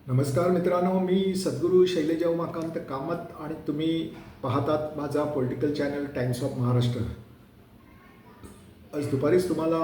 नमस्कार मित्रांनो, मी सद्गुरू शैलेजा उमाकांत कामत आणि तुम्ही पाहतात माझा political channel times of Maharashtra. आज दुपारीच तुम्हाला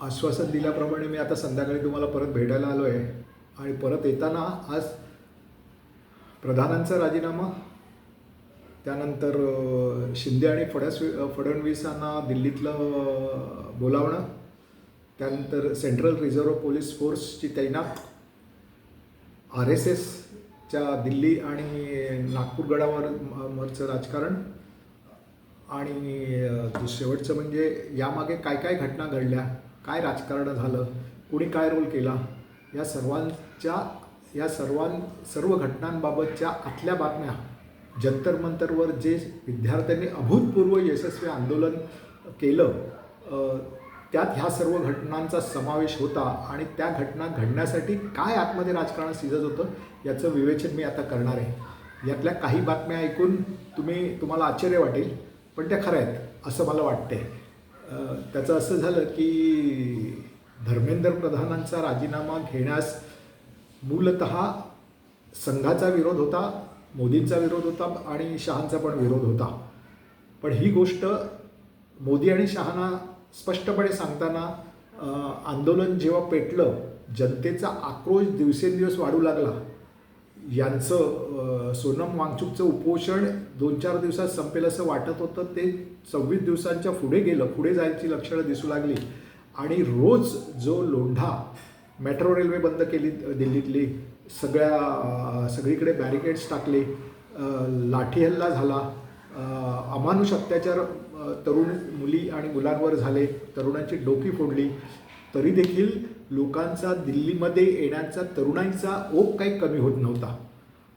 आश्वासन दिल्याप्रमाणे मी आता संध्याकाळी तुम्हाला परत भेटायला आलो आहे. आणि परत येताना आज प्रधानांचा राजीनामा, त्यानंतर शिंदे आणि फडणवीसांना दिल्लीतलं बोलावणं, त्यानंतर सेंट्रल रिझर्व्ह पोलीस फोर्सची तैनात, RSSच्या दिल्ली आणि नागपूर गडावरचं राजकारण, आणि शेवटचं म्हणजे यामागे काय काय घटना घडल्या, काय राजकारण झालं, कुणी काय रोल केला, सर्व घटनांबाबतच्या आतल्या बातम्या. जंतर मंतरवर जे विद्यार्थ्यांनी अभूतपूर्व यशस्वी आंदोलन केलं, त्यात ह्या सर्व घटनांचा समावेश होता. आणि त्या घटना घडण्यासाठी काय आतमध्ये राजकारण सिजत होतं याचं विवेचन मी आता करणार आहे. यातल्या काही बातम्या ऐकून तुम्हाला आश्चर्य वाटेल, पण त्या खऱ्या आहेत असं मला वाटते. त्याचं असं झालं की धर्मेंद्र प्रधानांचा राजीनामा घेण्यास मूलतः संघाचा विरोध होता, मोदींचा विरोध होता आणि शहांचा पण विरोध होता. पण ही गोष्ट मोदी आणि शहांना स्पष्टपणे सांगताना आंदोलन जेव्हा पेटलं, जनतेचा आक्रोश दिवसेंदिवस वाढू लागला, यांचं सोनम वांगचुकचं उपोषण 2-4 दिवसात संपेल असं वाटत होतं, ते 26 दिवसांच्या पुढे गेलं, पुढे जायची लक्षणं दिसू लागली. आणि रोज जो लोंढा, मेट्रो रेल्वे बंद केली दिल्लीतली, सगळीकडे बॅरिकेड्स टाकले, लाठी हल्ला झाला, अमानुष अत्याचार तरुण मुली आणि मुलांवर झाले, तरुणांची डोकी फोडली, तरी देखील लोकांचा दिल्लीमध्ये येण्याचा, तरुणाईचा ओघ काही कमी होत नव्हता.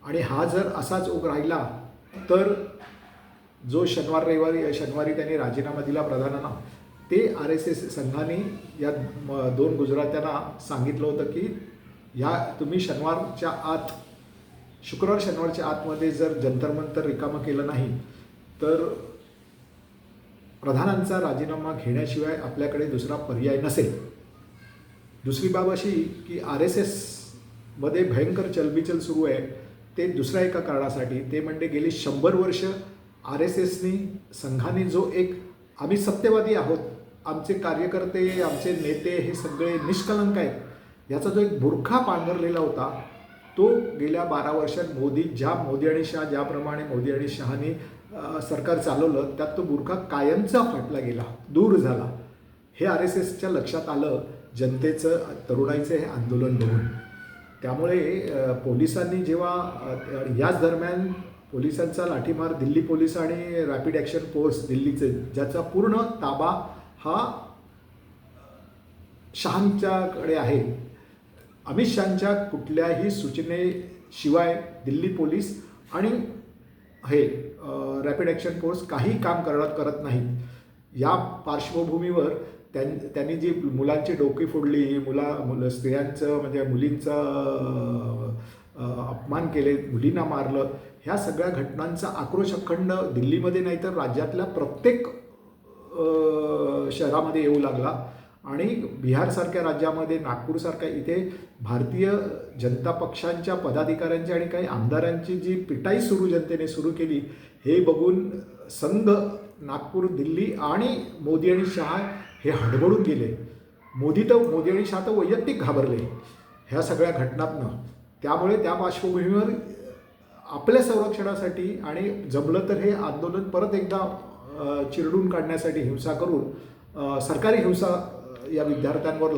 आणि हा जर असाच ओघ राहिला तर जो शनिवारी त्यांनी राजीनामा दिला प्रधानांना, ते RSS संघाने या 2 गुजरात्यांना सांगितलं होतं की तुम्ही शुक्रवार शनिवारच्या आतमध्ये जर जंतर मंतर रिकामं केलं नाही तर प्रधानांचा राजीनामा घेण्याशिवाय आपल्याकडे दुसरा पर्याय नसेल. दुसरी बाब अशी की RSSमध्ये भयंकर चलबिचल सुरू आहे, ते दुसऱ्या एका कारणासाठी. ते म्हणजे गेली 100 वर्ष RSSनी, संघाने जो एक आम्ही सत्यवादी आहोत, आमचे कार्यकर्ते, आमचे नेते हे सगळे निष्कलंक आहेत, याचा जो एक बुरखा पांघरलेला होता, तो गेल्या 12 वर्षात मोदी आणि शाह, ज्याप्रमाणे मोदी आणि शहानी सरकार चालवलं, त्यात तो बुरखा कायमचा फाटला गेला, दूर झाला. हे RSSच्या लक्षात आलं, जनतेचं, तरुणाईचं हे आंदोलन बघून. त्यामुळे पोलिसांनी जेव्हा याच दरम्यान पोलिसांचा लाठीमार, दिल्ली पोलीस आणि रॅपिड ॲक्शन फोर्स दिल्लीचे, ज्याचा पूर्ण ताबा हा शहांच्याकडे आहे, अमित शहांच्या कुठल्याही सूचनेशिवाय दिल्ली पोलीस आणि हे रॅपिड ॲक्शन फोर्स काही काम करत नाहीत. या पार्श्वभूमीवर त्यांनी जी मुलांची डोकी फोडली, स्त्रियांचं म्हणजे मुलींचा अपमान केले, मुलींना मारलं, ह्या सगळ्या घटनांचा आक्रोश अखंड दिल्लीमध्ये नाही तर राज्यातल्या प्रत्येक शहरामध्ये येऊ लागला. आणि बिहारसारख्या राज्यामध्ये, नागपूरसारख्या इथे भारतीय जनता पक्षांच्या पदाधिकाऱ्यांची आणि काही आमदारांची जी पिटाई जनतेने सुरू केली, हे बघून संघ, नागपूर, दिल्ली आणि मोदी आणि शहा हे हडबडून गेले. मोदी आणि शहा तर वैयक्तिक घाबरले ह्या सगळ्या घटनांना. त्यामुळे त्या पार्श्वभूमीवर आपल्या संरक्षणासाठी आणि जमलं तर हे आंदोलन परत एकदा चिरडून काढण्यासाठी, हिंसा करून, सरकारी हिंसा या विद्यार्थ्यांवर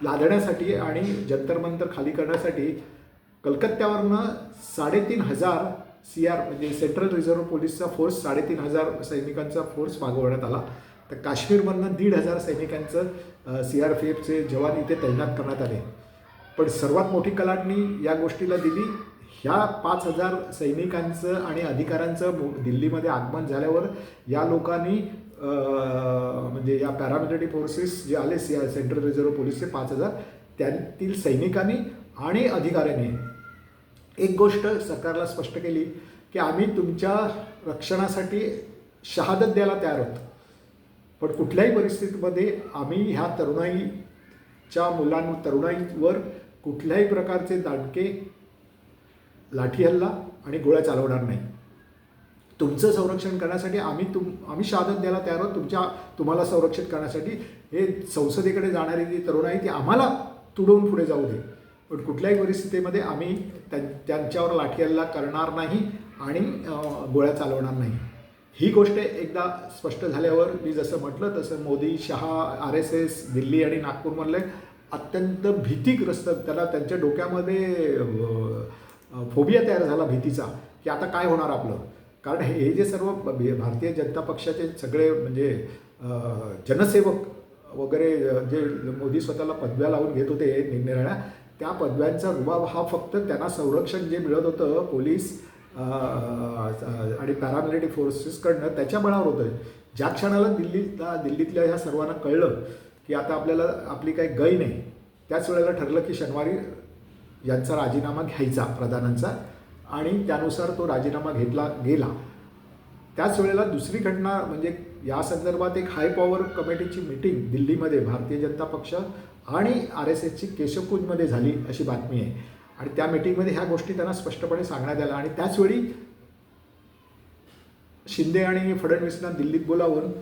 लादण्यासाठी आणि जंतर मंतर खाली करण्यासाठी कलकत्त्यावरनं 3,500 CR म्हणजे सेंट्रल रिझर्व्ह पोलीसचा फोर्स, 3,500 सैनिकांचा फोर्स मागवण्यात आला. तर काश्मीरमधनं 1,500 सैनिकांचं CRPFचे जवान इथे तैनात करण्यात आले. पण सर्वात मोठी कलाटणी या गोष्टीला दिली, ह्या 5,000 सैनिकांचं आणि अधिकाऱ्यांचं दिल्लीमध्ये आगमन झाल्यावर या लोकांनी म्हणजे या पॅरामिलिटरी फोर्सेस जे आले, सेंट्रल रिझर्व्ह पोलीसचे 5,000, त्यातील सैनिकांनी आणि अधिकाऱ्यांनी एक गोष्ट सरकारला स्पष्ट केली की आम्ही तुमच्या रक्षणासाठी शहादत द्यायला तयार आहोत. पण कुठल्याही परिस्थितीमध्ये आम्ही ह्या तरुणाईवर कुठल्याही प्रकारचे दांडके, लाठी हल्ला आणि गोळ्या चालवणार नाही. तुमचं संरक्षण करण्यासाठी आम्ही शहादत द्यायला तयार आहोत. तुम्हाला संरक्षित करण्यासाठी हे संसदेकडे जाणारी जी तरुण आहे ती आम्हाला तुडवून पुढे जाऊ दे, पण कुठल्याही परिस्थितीमध्ये आम्ही त्यांच्यावर लाठी हल्ला करणार नाही आणि गोळ्या चालवणार नाही. ही गोष्ट एकदा स्पष्ट झाल्यावर मी जसं म्हटलं तसं मोदी, शहा, RSS, दिल्ली आणि नागपूरमधले अत्यंत भीतीग्रस्त, त्याला त्यांच्या डोक्यामध्ये फोबिया तयार झाला भीतीचा, की आता काय होणार आपलं. कारण हे जे सर्व भारतीय जनता पक्षाचे सगळे म्हणजे जनसेवक वगैरे जे मोदी स्वतःला पदव्या लावून घेत होते निरनिराळ्या, त्या पदव्यांचा रुबाब हा फक्त त्यांना संरक्षण जे मिळत होतं पोलीस आणि पॅरामिलिटरी फोर्सेसकडनं त्याच्या बळावर होतं. ज्या क्षणाला दिल्लीतल्या ह्या सर्वांना कळलं की आता आपली काही गय नाही, त्याच वेळेला ठरलं की शनिवारी यांचा राजीनामा घ्यायचा प्रधानांचा, आणि त्यानुसार तो राजीनामा घेतला गेला. त्याच वेळेला दुसरी घटना म्हणजे या संदर्भात एक हाय पॉवर कमिटीची मीटिंग दिल्लीमध्ये भारतीय जनता पक्ष आणि RSSची केशवकुंजमध्ये झाली अशी बातमी आहे. आणि त्या मीटिंगमध्ये ह्या गोष्टी त्यांना स्पष्टपणे सांगण्यात आल्या. आणि त्याचवेळी शिंदे आणि फडणवीसांना दिल्लीत बोलावून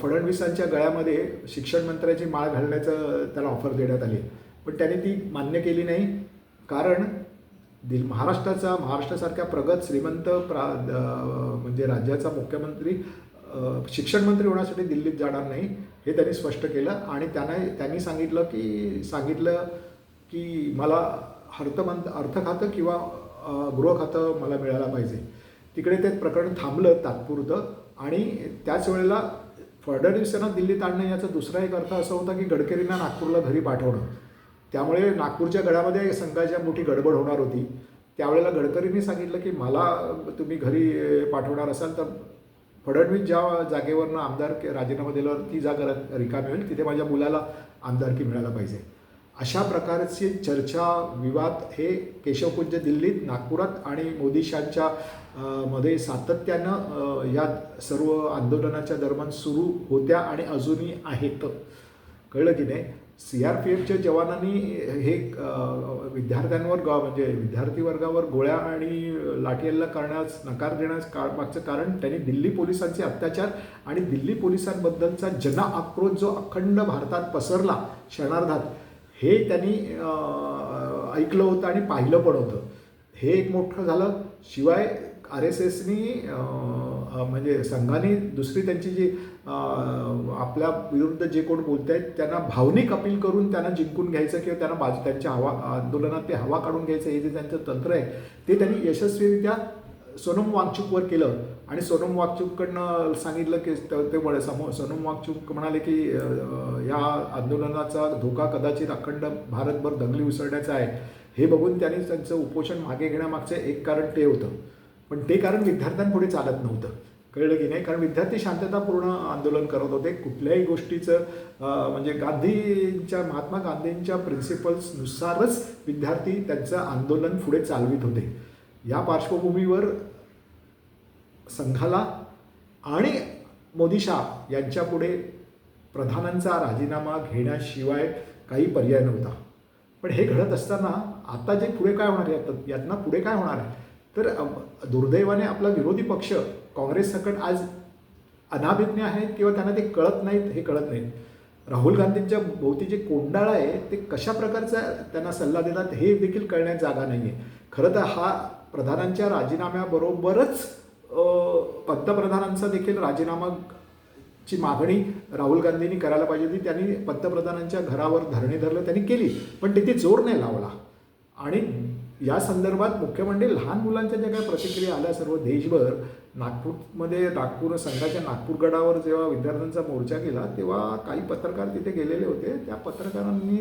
फडणवीसांच्या गळ्यामध्ये शिक्षण मंत्र्याची माळ घालण्याचं त्याला ऑफर देण्यात आली, पण त्याने ती मान्य केली नाही. कारण महाराष्ट्रासारख्या प्रगत श्रीमंत म्हणजे राज्याचा मुख्यमंत्री शिक्षण मंत्री होण्यासाठी दिल्लीत जाणार नाही हे त्यांनी स्पष्ट केलं. आणि त्यांनी सांगितलं की मला अर्थ खातं किंवा गृह खातं मला मिळायला पाहिजे. तिकडे ते प्रकरण थांबलं तात्पुरतं. आणि त्याच वेळेला फडणवीसांना दिल्लीत आणणं याचा दुसरा एक अर्थ असा होता की गडकरींना नागपूरला घरी पाठवणं. त्यामुळे नागपूरच्या गडामध्ये संघाच्या मोठी गडबड होणार होती. त्यावेळेला गडकरींनी सांगितलं की मला तुम्ही घरी पाठवणार असाल तर फडणवीस ज्या जागेवरनं आमदार राजीनामा दिल्यावर ती जागा रिकामी होईल, तिथे माझ्या मुलाला आमदारकी मिळायला पाहिजे. अशा प्रकारची चर्चा, विवाद हे केशवकुंज दिल्लीत, नागपुरात आणि मोदी शहांच्या मध्ये सातत्यानं या सर्व आंदोलनाच्या दरम्यान सुरू होत्या आणि अजूनही आहेत. कळलं की नाही. CRPFच्या जवानांनी हे विद्यार्थ्यांवर म्हणजे विद्यार्थी वर्गावर गोळ्या आणि लाठी हल्ला करण्यास नकार देण्यास मागचं कारण त्यांनी दिल्ली पोलिसांचे अत्याचार आणि दिल्ली पोलिसांबद्दलचा जनआक्रोश जो अखंड भारतात पसरला क्षणार्धात, हे त्यांनी ऐकलं होतं आणि पाहिलं पण होतं. हे एक मोठं झालं. शिवाय RSSनी म्हणजे संघाने दुसरी त्यांची जी आपल्या विरुद्ध जे कोण बोलत आहेत त्यांना भावनिक अपील करून त्यांना जिंकून घ्यायचं किंवा त्यांना त्यांच्या आंदोलनात ते हवा काढून घ्यायचं हे जे त्यांचं तंत्र आहे ते त्यांनी यशस्वीरित्या सोनम वांगचुकवर केलं. आणि सोनम वांगचुककडनं सांगितलं की सोनम वांगचुक म्हणाले की या आंदोलनाचा धोका कदाचित अखंड भारतभर दंगली उसळण्याचा आहे. हे बघून त्यांनी त्यांचं उपोषण मागे घेण्यामागचं एक कारण ते होतं. पण ते कारण विद्यार्थ्यांपुढे चालत नव्हतं. कळलं की नाही. कारण विद्यार्थी शांततापूर्ण आंदोलन करत होते. कुठल्याही गोष्टीचं म्हणजे महात्मा गांधींच्या प्रिन्सिपल्सनुसारच विद्यार्थी त्यांचं आंदोलन पुढे चालवित होते. या पार्श्वभूमीवर संघाला आणि मोदी शाह यांच्यापुढे प्रधानांचा राजीनामा घेण्याशिवाय काही पर्याय नव्हता. पण हे घडत असताना आता जे पुढे काय होणार आहे, यातनं पुढे काय होणार आहे, तर दुर्दैवाने आपला विरोधी पक्ष काँग्रेस सकट आज अनाभिज्ञ आहेत किंवा त्यांना ते कळत नाहीत. हे कळत नाहीत. राहुल गांधींच्या भोवती जे कोंडाळा आहे ते कशा प्रकारचा त्यांना सल्ला देतात हे देखील कळण्यात जागा नाही आहे. खरं तर हा प्रधानांच्या राजीनाम्याबरोबरच पंतप्रधानांचा देखील राजीनामाची मागणी राहुल गांधींनी करायला पाहिजे होती. त्यांनी पंतप्रधानांच्या घरावर धरणे धरलं, त्यांनी केली, पण तिथे जोर नाही लावला. आणि या संदर्भात मुख्य म्हणजे लहान मुलांच्या ज्या काही प्रतिक्रिया आल्या सर्व देशभर, नागपूर संघाच्या नागपूर गडावर जेव्हा विद्यार्थ्यांचा मोर्चा केला तेव्हा काही पत्रकार तिथे गेलेले होते. त्या पत्रकारांनी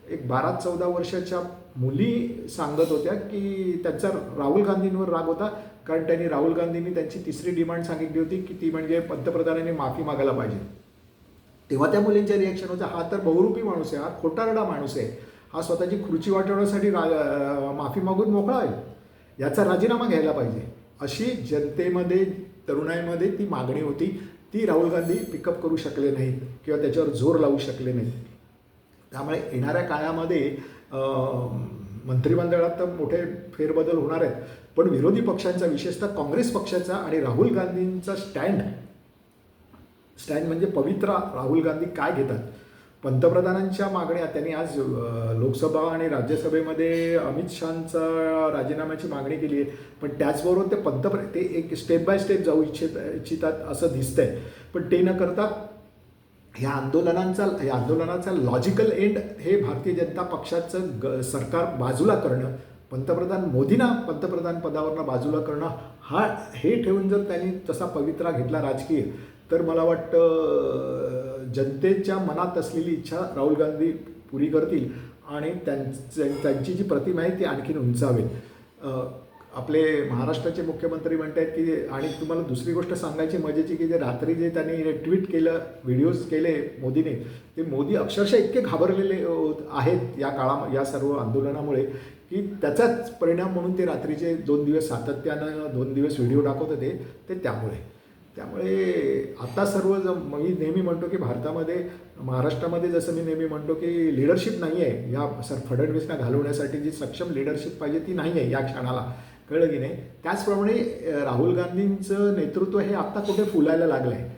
एक 12-14 वर्षाच्या मुली सांगत होत्या की त्यांचा राहुल गांधींवर राग होता, कारण राहुल गांधींनी त्यांची तिसरी डिमांड सांगितली होती की ती म्हणजे पंतप्रधानांनी माफी मागायला पाहिजे. तेव्हा त्या मुलींच्या रिॲक्शन होत्या, हा तर बहुरूपी माणूस आहे, हा खोटारडा माणूस आहे, हा स्वतःची खुर्ची वाटवण्यासाठी माफी मागून मोकळा आहे, याचा राजीनामा घ्यायला पाहिजे, अशी जनतेमध्ये तरुणाईमध्ये ती मागणी होती. ती राहुल गांधी पिकअप करू शकले नाहीत किंवा त्याच्यावर जोर लावू शकले नाहीत. त्यामुळे येणाऱ्या काळामध्ये मंत्रिमंडळात तर मोठे फेरबदल होणार आहेत, पण विरोधी पक्षांचा विशेषतः काँग्रेस पक्षाचा आणि राहुल गांधींचा स्टँड म्हणजे पवित्रा राहुल गांधी काय घेतात. पंतप्रधानांच्या मागण्या त्यांनी आज लोकसभा आणि राज्यसभेमध्ये अमित शहांचा राजीनाम्याची मागणी केली आहे, पण त्याचबरोबर ते एक स्टेप बाय स्टेप जाऊ इच्छितात असं दिसतंय. पण ते न करता ह्या आंदोलनाचा लॉजिकल एंड हे भारतीय जनता पक्षाचं सरकार बाजूला करणं, पंतप्रधान मोदींना पंतप्रधान पदावरनं बाजूला करणं हे ठेवून जर त्यांनी तसा पवित्रा घेतला राजकीय, तर मला वाटतं जनतेच्या मनात असलेली इच्छा राहुल गांधी पुरी करतील आणि त्यांची जी प्रतिमा आहे ती आणखीन उंचावेल. आपले महाराष्ट्राचे मुख्यमंत्री म्हणत आहेत की, आणि तुम्हाला दुसरी गोष्ट सांगायची मजेची की जे रात्री जे त्यांनी ट्विट केलं, व्हिडिओज केले मोदीने, ते मोदी अक्षरशः इतके घाबरलेले आहेत या सर्व आंदोलनामुळे की त्याचाच परिणाम म्हणून ते रात्रीचे 2 दिवस सातत्यानं 2 दिवस व्हिडिओ दाखवत होते ते त्यामुळे आता मी नेहमी म्हणतो की महाराष्ट्रामध्ये जसं मी नेहमी म्हणतो की लिडरशिप नाही आहे या फडणवीसना घालवण्यासाठी. जी सक्षम लिडरशिप पाहिजे ती नाही आहे या क्षणाला, कळलं की नाही. त्याचप्रमाणे राहुल गांधींचं नेतृत्व हे आत्ता कुठे फुलायला लागलं आहे.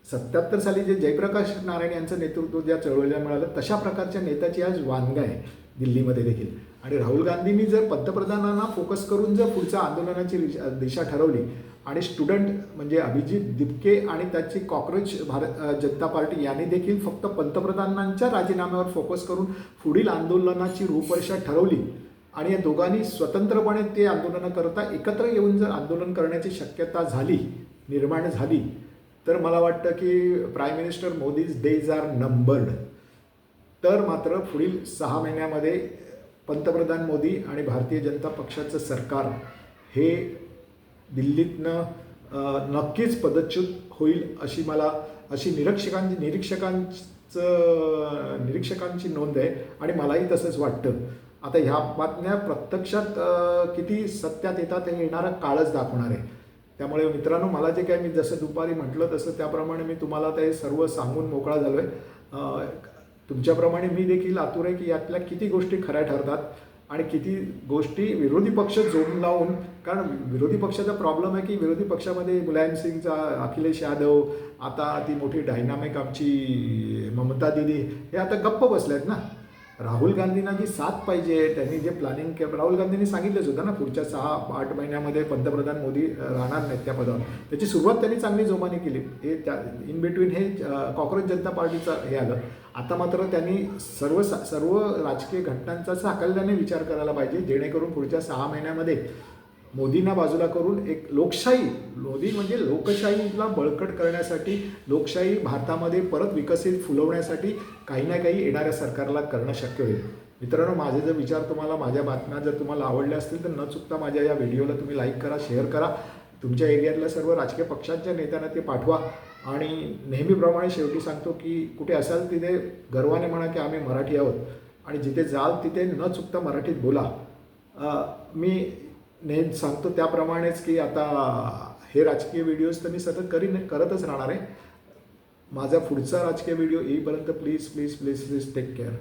77 साली जे जयप्रकाश नारायण यांचं नेतृत्व ज्या चळवळीला मिळालं तशा प्रकारच्या नेत्याची आज वानगा आहे दिल्लीमध्ये देखील. आणि राहुल गांधींनी जर पंतप्रधानांना फोकस करून जर पुढच्या आंदोलनाची दिशा ठरवली आणि स्टुडंट म्हणजे अभिजित दिपके आणि त्याची कॉक्रोच भारत जनता पार्टी यांनी देखील फक्त पंतप्रधानांच्या राजीनाम्यावर फोकस करून पुढील आंदोलनाची रूपरेषा ठरवली आणि या दोघांनी स्वतंत्रपणे ते आंदोलनं करता एकत्र येऊन जर आंदोलन करण्याची शक्यता निर्माण झाली, तर मला वाटतं की prime minister Modi's days are numbered. तर मात्र पुढील 6 महिन्यामध्ये पंतप्रधान मोदी आणि भारतीय जनता पक्षाचं सरकार हे दिल्लीतनं नक्कीच पदच्युत होईल अशी निरीक्षकांची नोंद आहे आणि मलाही तसंच वाटतं. आता ह्या बातम्या प्रत्यक्षात किती सत्यात येतात हे येणारा काळच दाखवणार आहे. त्यामुळे मित्रांनो, मला जे काय मी जसं दुपारी म्हटलं तसं त्याप्रमाणे मी तुम्हाला ते सर्व सांगून मोकळा झालो आहे. तुमच्याप्रमाणे मी देखील आतुर आहे की यातल्या किती गोष्टी खऱ्या ठरतात आणि किती गोष्टी विरोधी पक्ष जोम लावून, कारण विरोधी पक्षाचा प्रॉब्लेम आहे की विरोधी पक्षामध्ये मुलायम सिंगचा, अखिलेश यादव, आता ती मोठी डायनामिक आमची ममता दिदी हे आता गप्प बसलेत ना. राहुल गांधींना जी साथ पाहिजे, त्यांनी जे प्लॅनिंग केलं, राहुल गांधींनी सांगितलंच होतं ना पुढच्या 6-8 महिन्यामध्ये पंतप्रधान मोदी राहणार नाहीत त्या पदावर. त्याची सुरुवात त्यांनी चांगली जोमाने केली. हे इन बिटवीन हे कॉक्रोच जनता पार्टीचं हे आलं. आता मात्र त्यांनी सर्व राजकीय घटनांचा साकल्याने विचार करायला पाहिजे, जेणेकरून पुढच्या 6 महिन्यामध्ये मोदींना बाजूला करून एक मोदी म्हणजे लोकशाहीला बळकट करण्यासाठी, लोकशाही भारतामध्ये परत विकसित फुलवण्यासाठी काही ना काही येणाऱ्या सरकारला करणं शक्य होईल. मित्रांनो, माझे जर विचार तुम्हाला, माझ्या बातम्या जर तुम्हाला आवडल्या असतील तर न चुकता माझ्या या व्हिडिओला तुम्ही लाईक करा, शेअर करा, तुमच्या एरियातल्या सर्व राजकीय पक्षांच्या नेत्यांना ते पाठवा. आणि नेहमीप्रमाणे शेवटी सांगतो की कुठे असाल तिथे गर्वाने म्हणा की आम्ही मराठी आहोत आणि जिथे जाल तिथे न चुकता मराठीत बोला. मी नेहमी सांगतो त्याप्रमाणेच की आता हे राजकीय व्हिडिओज तर मी सतत करतच राहणार आहे. माझा पुढचा राजकीय व्हिडिओ येईपर्यंत प्लीज टेक केअर.